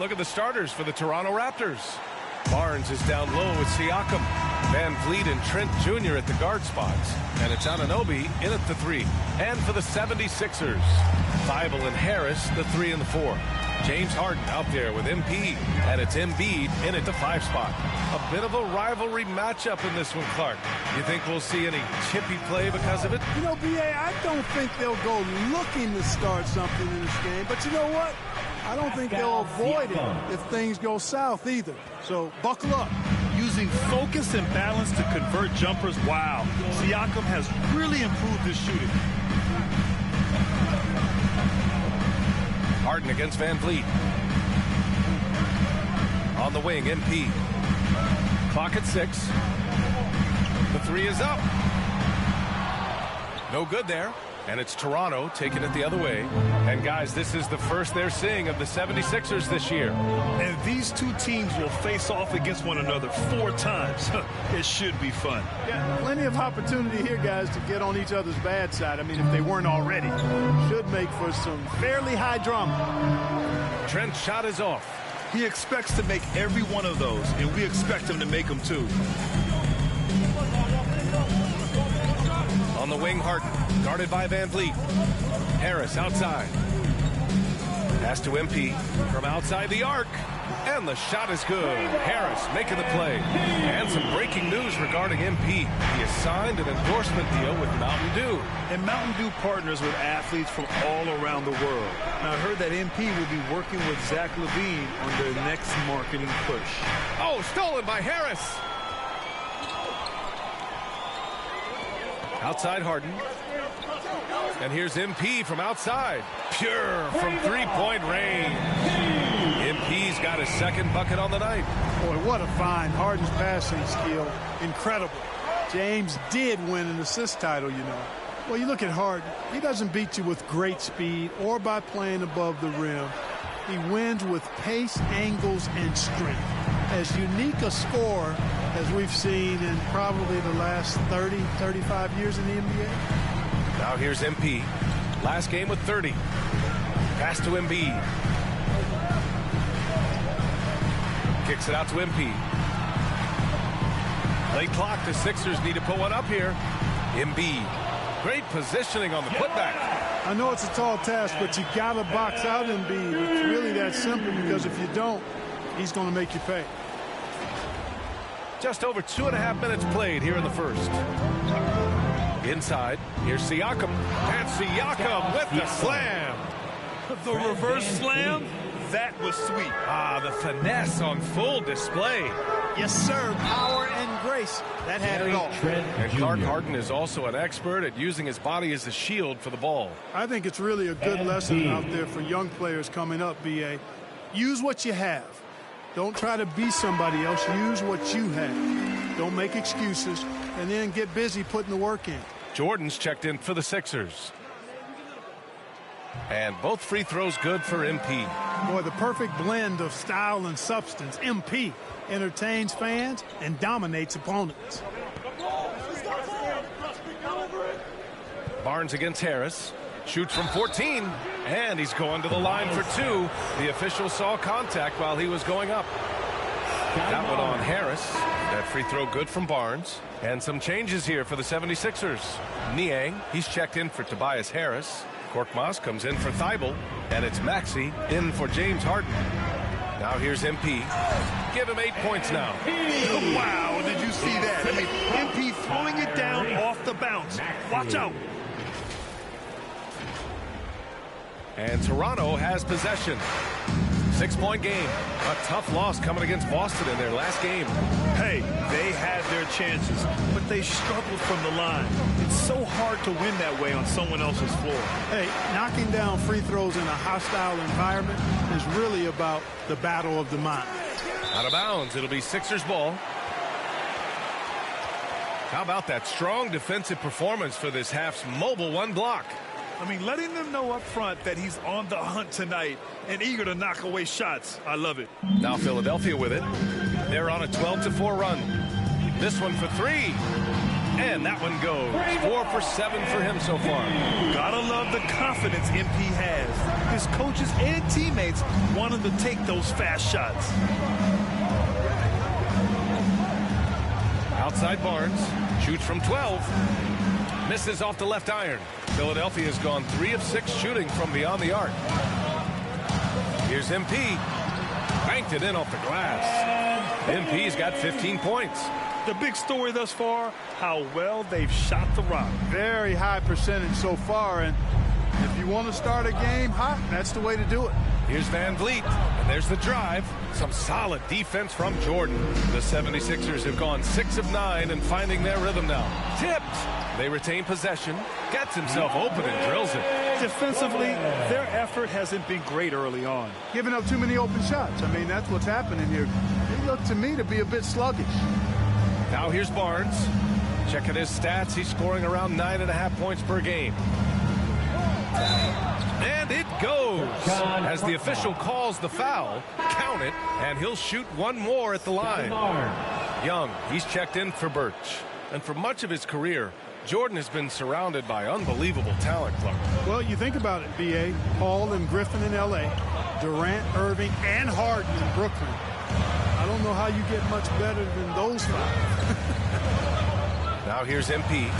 Look at the starters for the Toronto Raptors. Barnes is down low with Siakam. Van Vliet and Trent Jr. at the guard spots. And it's Anunoby in at the 3. And for the 76ers, Thibault and Harris, the 3 and the 4. James Harden out there with MP. And it's Embiid in at the 5 spot. A bit of a rivalry matchup in this one, Clark. You think we'll see any chippy play because of it? You know, B.A., I don't think they'll go looking to start something in this game. But you know what? I don't think they'll avoid it if things go south either. So buckle up. Using focus and balance to convert jumpers. Wow. Siakam has really improved his shooting. Harden against Van Vliet. On the wing, MP. Clock at 6. The 3 is up. No good there. And it's Toronto taking it the other way. And, guys, this is the first they're seeing of the 76ers this year. And these two teams will face off against one another 4 times. It should be fun. Yeah, plenty of opportunity here, guys, to get on each other's bad side. I mean, if they weren't already. Should make for some fairly high drama. Trent's shot is off. He expects to make every one of those, and we expect him to make them too. On the wing, Harden, guarded by Van Vliet. Harris outside. Pass to MP from outside the arc. And the shot is good. Harris making the play. And some breaking news regarding MP. He has signed an endorsement deal with Mountain Dew. And Mountain Dew partners with athletes from all around the world. Now, I heard that MP will be working with Zach LaVine on their next marketing push. Oh, stolen by Harris. Outside Harden. And here's MP from outside. Pure from three-point range. MP's got his second bucket on the night. Boy, what a find. Harden's passing skill. Incredible. James did win an assist title, you know. Well, you look at Harden. He doesn't beat you with great speed or by playing above the rim. He wins with pace, angles, and strength. As unique a scorer as we've seen in probably the last 30, 35 years in the NBA. Now here's MP. Last game with 30. Pass to Embiid. Kicks it out to MP. Late clock. The Sixers need to put one up here. Embiid. Great positioning on the putback. I know it's a tall task, but you got to box out Embiid. It's really that simple because if you don't, he's going to make you pay. Just over 2.5 minutes played here in the first. Inside, here's Siakam. And Siakam with the slam. The reverse slam? That was sweet. Ah, the finesse on full display. Yes, sir. Power and grace. That had it all. And Clark Harden is also an expert at using his body as a shield for the ball. I think it's really a good lesson out there for young players coming up, B.A. Use what you have. Don't try to be somebody else. Use what you have. Don't make excuses. And then get busy putting the work in. Jordan's checked in for the Sixers. And both free throws good for MP. Boy, the perfect blend of style and substance. MP entertains fans and dominates opponents. Barnes against Harris. Shoots from 14. And he's going to the line for 2. The official saw contact while he was going up. That one on Harris. That free throw good from Barnes. And some changes here for the 76ers. Niang, he's checked in for Tobias Harris. Korkmaz comes in for Thibault. And it's Maxey in for James Harden. Now here's MP. Give him 8 points now. Wow, did you see that? I mean, MP throwing it down off the bounce. Watch out. And Toronto has possession. 6-point game. A tough loss coming against Boston in their last game. Hey, they had their chances, but they struggled from the line. It's so hard to win that way on someone else's floor. Hey, knocking down free throws in a hostile environment is really about the battle of the mind. Out of bounds. It'll be Sixers ball. How about that strong defensive performance for this half's mobile one block? I mean, letting them know up front that he's on the hunt tonight and eager to knock away shots. I love it. Now Philadelphia with it. They're on a 12-4 run. This one for 3. And that one goes. 4 for 7 for him so far. Gotta love the confidence MP has. His coaches and teammates want him to take those fast shots. Outside Barnes. Shoots from 12. Misses off the left iron. Philadelphia has gone 3 of 6 shooting from beyond the arc. Here's MP. Banked it in off the glass. MP's got 15 points. The big story thus far, how well they've shot the rock. Very high percentage so far, and if you want to start a game hot, that's the way to do it. Here's Van Vliet, and there's the drive. Some solid defense from Jordan. The 76ers have gone 6 of 9 and finding their rhythm now. Tipped. They retain possession. Gets himself open and drills it. Defensively, their effort hasn't been great early on. Giving up too many open shots. I mean, that's what's happening here. They look to me to be a bit sluggish. Now here's Barnes. Checking his stats. He's scoring around 9.5 points per game. And it goes. As the official calls the foul, count it, and he'll shoot one more at the line. Young, he's checked in for Birch. And for much of his career, Jordan has been surrounded by unbelievable talent, Clark. Well, you think about it, B.A. Hall and Griffin in L.A., Durant, Irving, and Harden in Brooklyn. I don't know how you get much better than those 5. Now here's MP.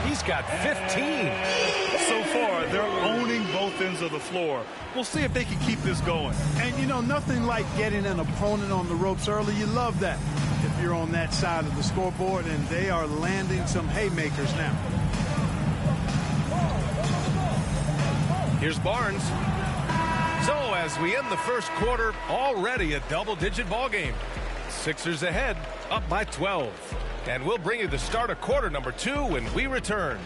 He's got 15. So far, they're owning both ends of the floor. We'll see if they can keep this going. And, you know, nothing like getting an opponent on the ropes early. You love that if you're on that side of the scoreboard, and they are landing some haymakers now. Here's Barnes. So as we end the first quarter, already a double-digit ball game. Sixers ahead, up by 12. And we'll bring you the start of quarter number 2 when we return.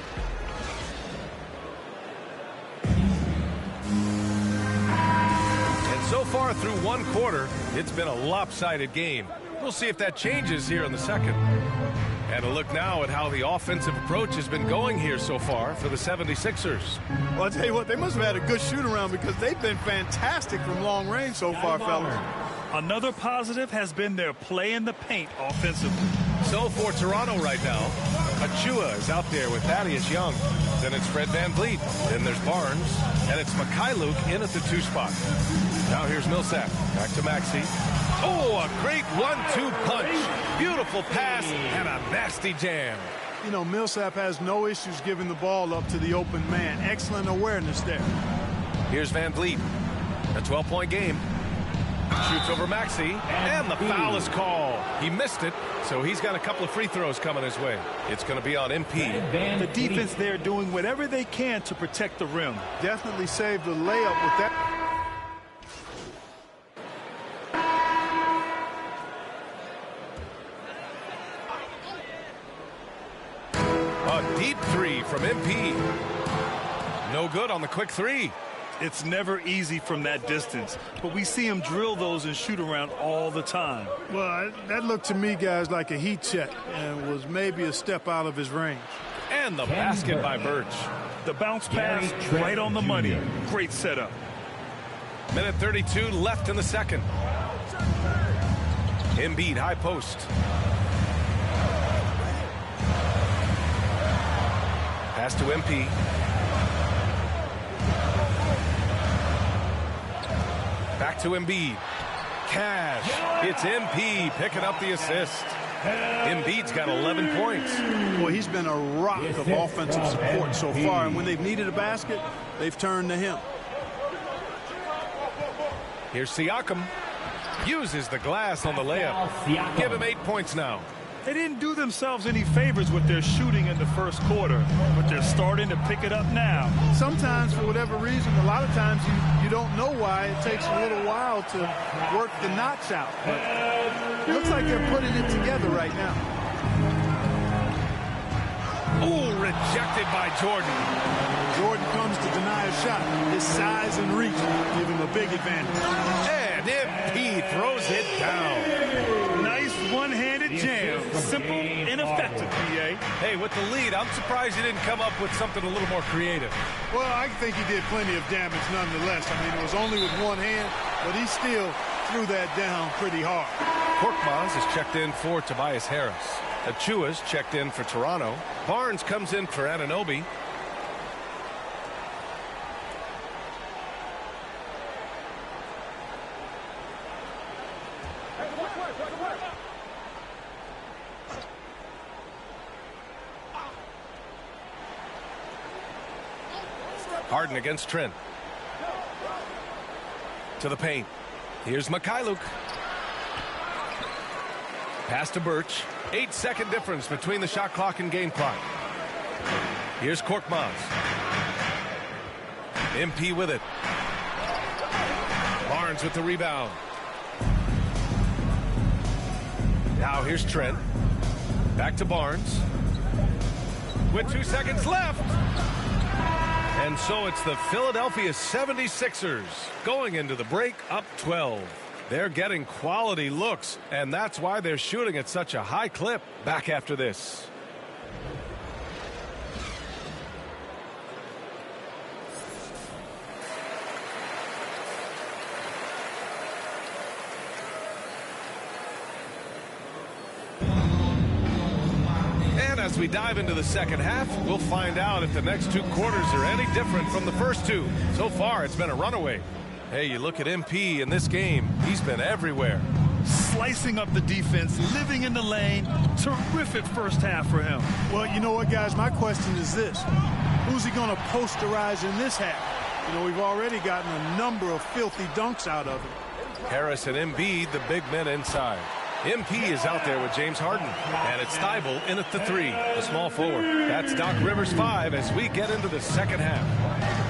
And so far through one quarter, it's been a lopsided game. We'll see if that changes here in the second. And a look now at how the offensive approach has been going here so far for the 76ers. Well, I'll tell you what, they must have had a good shoot-around because they've been fantastic from long range so far, fellas. Another positive has been their play in the paint offensively. So for Toronto right now, Achua is out there with Thaddeus Young. Then it's Fred Van Vliet. Then there's Barnes. And it's Mikhailuk in at the 2 spot. Now here's Millsap. Back to Maxey. Oh, a great 1-2 punch. Beautiful pass and a nasty jam. You know, Millsap has no issues giving the ball up to the open man. Excellent awareness there. Here's Van Vliet. A 12-point game. Shoots over Maxey, and the foul is called. He missed it, so he's got a couple of free throws coming his way. It's going to be on MP. The defense there doing whatever they can to protect the rim. Definitely saved the layup with that. A deep 3 from MP. No good on the quick 3. It's never easy from that distance, but we see him drill those and shoot around all the time. Well, that looked to me, guys, like a heat check and was maybe a step out of his range. And the basket by Birch. The bounce pass right on the money. Great setup. Minute 32 left in the second. Embiid high post. Pass to MP. Back to Embiid. Cash. It's MP picking up the assist. Embiid's got 11 points. Well, he's been a rock of offensive support so far, and when they've needed a basket, they've turned to him. Here's Siakam. Uses the glass on the layup. Give him 8 points now. They didn't do themselves any favors with their shooting in the first quarter, but they're starting to pick it up now. Sometimes, for whatever reason, a lot of times you don't know why. It takes a little while to work the knots out. But it looks like they're putting it together right now. Oh, rejected by Jordan. Jordan comes to deny a shot. His size and reach give him a big advantage. And MP throws it down. Nice one-handed jam. Simple and effective, PA. Hey, with the lead, I'm surprised he didn't come up with something a little more creative. Well, I think he did plenty of damage nonetheless. I mean, it was only with one hand, but he still threw that down pretty hard. Korkmaz is checked in for Tobias Harris. Achua's checked in for Toronto. Barnes comes in for Anunoby. Harden against Trent. To the paint. Here's Mikhailuk. Pass to Birch. 8-second difference between the shot clock and game clock. Here's Korkmaz. MP with it. Barnes with the rebound. Now here's Trent. Back to Barnes. With 2 seconds left. And so it's the Philadelphia 76ers going into the break up 12. They're getting quality looks, and that's why they're shooting at such a high clip. Back after this. And as we dive into the second half, we'll find out if the next 2 quarters are any different from the first 2. So far, it's been a runaway. Hey, you look at MP in this game, he's been everywhere. Slicing up the defense, living in the lane. Terrific first half for him. Well, you know what, guys? My question is this. Who's he going to posterize in this half? You know, we've already gotten a number of filthy dunks out of him. Harris and Embiid, the big men inside. MP is out there with James Harden. And it's Thybulle in at the 3, the small forward. That's Doc Rivers 5 as we get into the second half.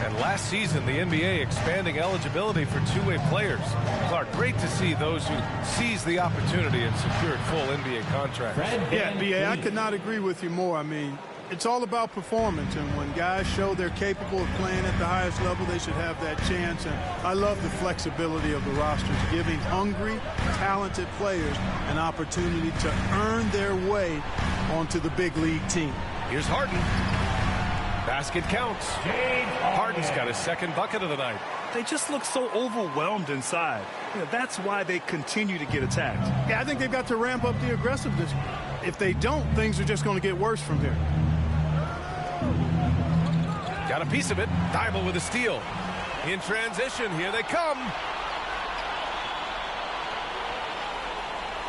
And last season, the NBA expanding eligibility for two-way players. Clark, great to see those who seized the opportunity and secured full NBA contracts. Yeah, B.A., I could not agree with you more. I mean, it's all about performance, and when guys show they're capable of playing at the highest level, they should have that chance. And I love the flexibility of the rosters, giving hungry, talented players an opportunity to earn their way onto the big league team. Here's Harden. Basket counts. Harden's got his second bucket of the night. They just look so overwhelmed inside. You know, that's why they continue to get attacked. Yeah, I think they've got to ramp up the aggressiveness. If they don't, things are just going to get worse from here. Got a piece of it. Thybulle with a steal. In transition, here they come.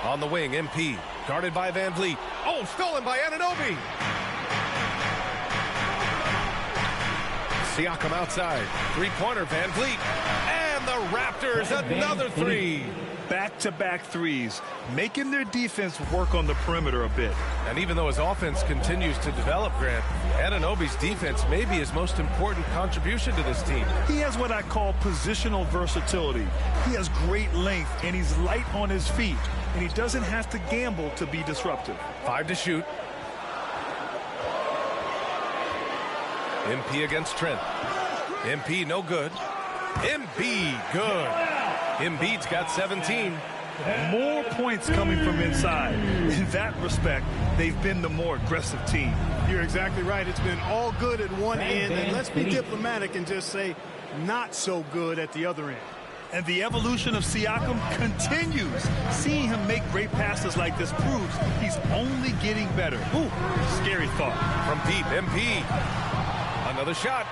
On the wing, MP. Guarded by Van Vliet. Oh, stolen by Anunoby. Siakam outside. Three-pointer, Van Vliet. And the Raptors, another 3. Back-to-back threes, making their defense work on the perimeter a bit. And even though his offense continues to develop, Grant, Anunoby's defense may be his most important contribution to this team. He has what I call positional versatility. He has great length, and he's light on his feet. And he doesn't have to gamble to be disruptive. 5 to shoot. MP against Trent. MP no good. Embiid good. Embiid's got 17. More points coming from inside. In that respect, they've been the more aggressive team. You're exactly right. It's been all good at one end, and let's be diplomatic and just say not so good at the other end. And the evolution of Siakam continues. Seeing him make great passes like this proves he's only getting better. Ooh, scary thought. From deep, MP. Another shot.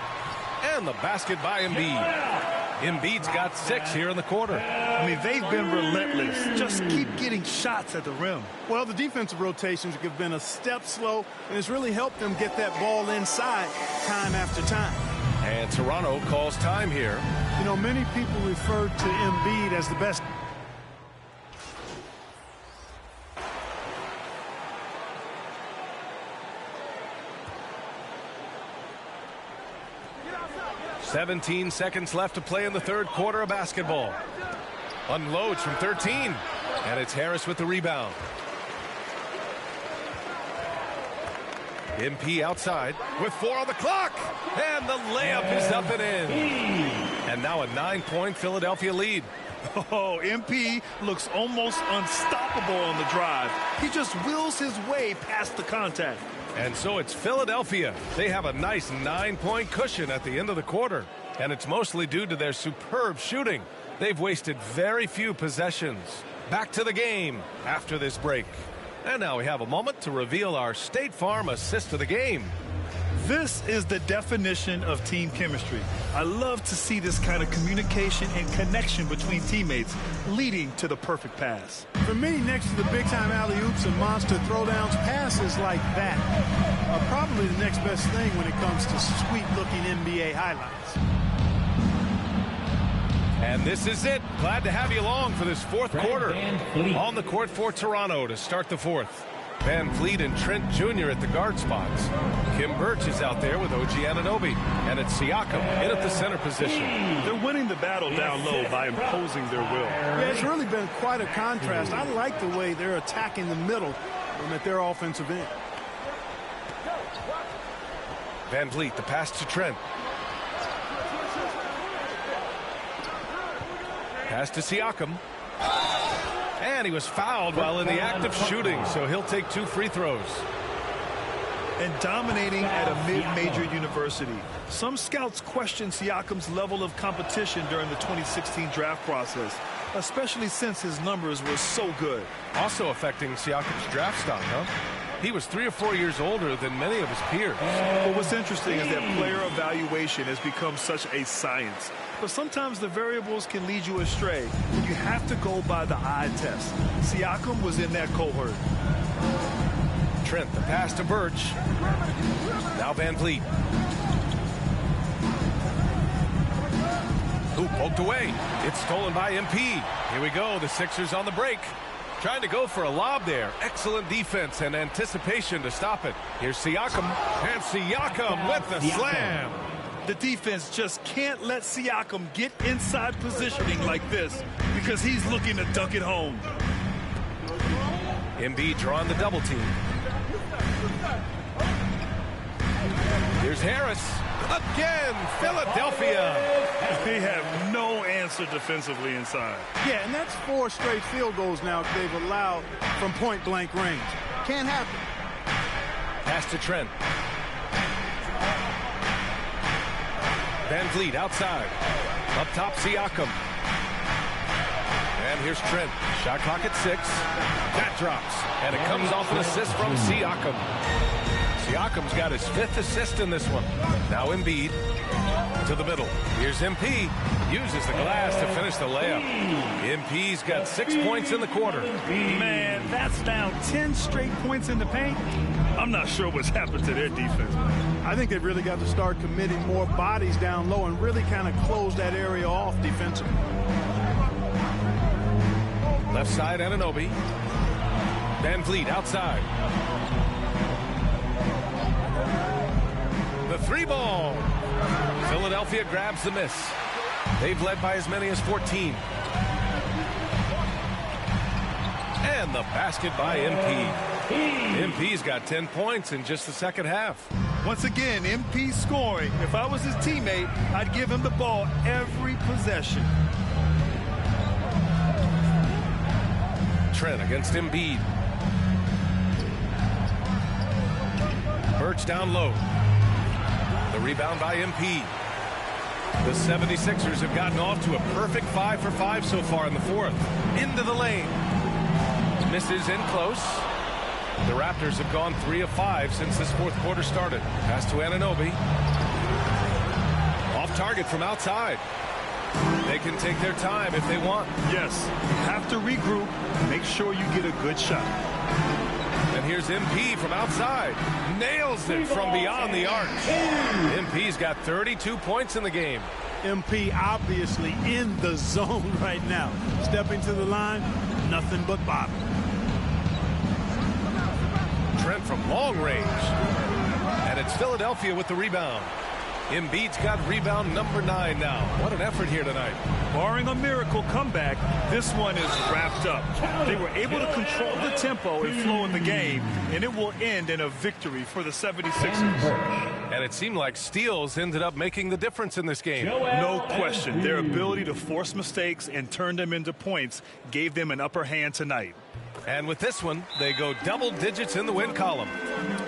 And the basket by Embiid. Embiid's got 6 here in the quarter. I mean, they've been relentless. Just keep getting shots at the rim. Well, the defensive rotations have been a step slow, and it's really helped them get that ball inside time after time. And Toronto calls time here. You know, many people refer to Embiid as the best. "17 seconds left to play in the third quarter of basketball. Unloads from 13. And it's Harris with the rebound. MP outside with 4 on the clock. And the layup is up and in. And now a 9-point Philadelphia lead. Oh, MP looks almost unstoppable on the drive. He just wills his way past the contact. And so it's Philadelphia. They have a nice 9-point cushion at the end of the quarter. And it's mostly due to their superb shooting. They've wasted very few possessions. Back to the game after this break. And now we have a moment to reveal our State Farm assist of the game. This is the definition of team chemistry. I love to see this kind of communication and connection between teammates leading to the perfect pass. For me, next to the big-time alley-oops and monster throwdowns, passes like that are probably the next best thing when it comes to sweet-looking NBA highlights. And this is it. Glad to have you along for this fourth quarter. On the court for Toronto to start the fourth. Van Fleet and Trent Jr. at the guard spots. Kim Birch is out there with OG Anunoby. And it's Siakam in at the center position. They're winning the battle down low by imposing their will. Yeah, it's really been quite a contrast. I like the way they're attacking the middle at their offensive end. Van Fleet, the pass to Trent. Pass to Siakam. And he was fouled while in the act of shooting, so he'll take 2 free throws. And dominating at a mid-major university. Some scouts question Siakam's level of competition during the 2016 draft process, especially since his numbers were so good. Also affecting Siakam's draft stock, huh? He was 3 or 4 years older than many of his peers. But what's interesting is that player evaluation has become such a science. But sometimes the variables can lead you astray. You have to go by the eye test. Siakam was in that cohort. Trent, the pass to Birch. Now Van Fleet. Who poked away? It's stolen by MP. Here we go. The Sixers on the break. Trying to go for a lob there. Excellent defense and anticipation to stop it. Here's Siakam. And Siakam with the slam. The defense just can't let Siakam get inside positioning like this because he's looking to dunk it home. Embiid drawing the double team. Here's Harris. Again, Philadelphia. They have no answer defensively inside. Yeah, and that's 4 straight field goals now they've allowed from point-blank range. Can't happen. Pass to Trent. Van Fleet outside. Up top, Siakam. And here's Trent. Shot clock at 6. That drops. And it comes off an assist from Siakam. Siakam's got his 5th assist in this one. Now Embiid to the middle. Here's MP. Uses the glass to finish the layup. MP's got 6 points in the quarter. Man, that's now 10 straight points in the paint. I'm not sure what's happened to their defense. I think they've really got to start committing more bodies down low and really kind of close that area off defensively. Left side, Anunoby. Van Fleet outside. The 3 ball. Philadelphia grabs the miss. They've led by as many as 14. And the basket by MP. MP's got 10 points in just the second half. Once again, MP scoring. If I was his teammate, I'd give him the ball every possession. Trent against Embiid. Birch down low. The rebound by MP. The 76ers have gotten off to a perfect 5 for 5 so far in the fourth. Into the lane. Misses in close. The Raptors have gone 3 of 5 since this fourth quarter started. Pass to Anunoby. Off target from outside. They can take their time if they want. Yes, you have to regroup. Make sure you get a good shot. And here's MP from outside. Nails it from beyond the arc. MP's got 32 points in the game. MP obviously in the zone right now. Stepping to the line, nothing but bottom. Trent from long range. And it's Philadelphia with the rebound. Embiid's got rebound number 9 now. What an effort here tonight. Barring a miracle comeback, this one is wrapped up. They were able to control the tempo and flow in the game, and it will end in a victory for the 76ers. And it seemed like steals ended up making the difference in this game. No question. Their ability to force mistakes and turn them into points gave them an upper hand tonight. And with this one, they go double digits in the win column.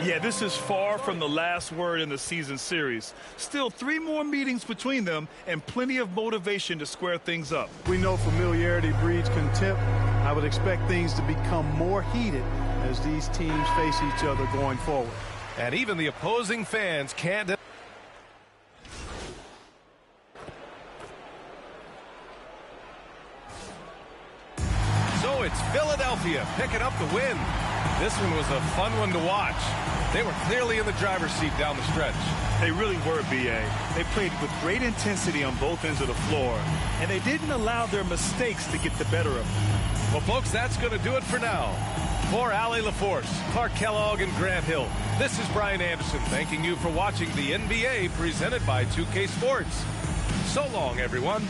Yeah, this is far from the last word in the season series. Still 3 more meetings between them and plenty of motivation to square things up. We know familiarity breeds contempt. I would expect things to become more heated as these teams face each other going forward. And even the opposing fans can't. So it's Philadelphia picking up the win. This one was a fun one to watch. They were clearly in the driver's seat down the stretch. They really were, B.A. They played with great intensity on both ends of the floor, and they didn't allow their mistakes to get the better of them. Well, folks, that's going to do it for now. For Allie LaForce, Clark Kellogg, and Grant Hill, this is Brian Anderson thanking you for watching the NBA presented by 2K Sports. So long, everyone.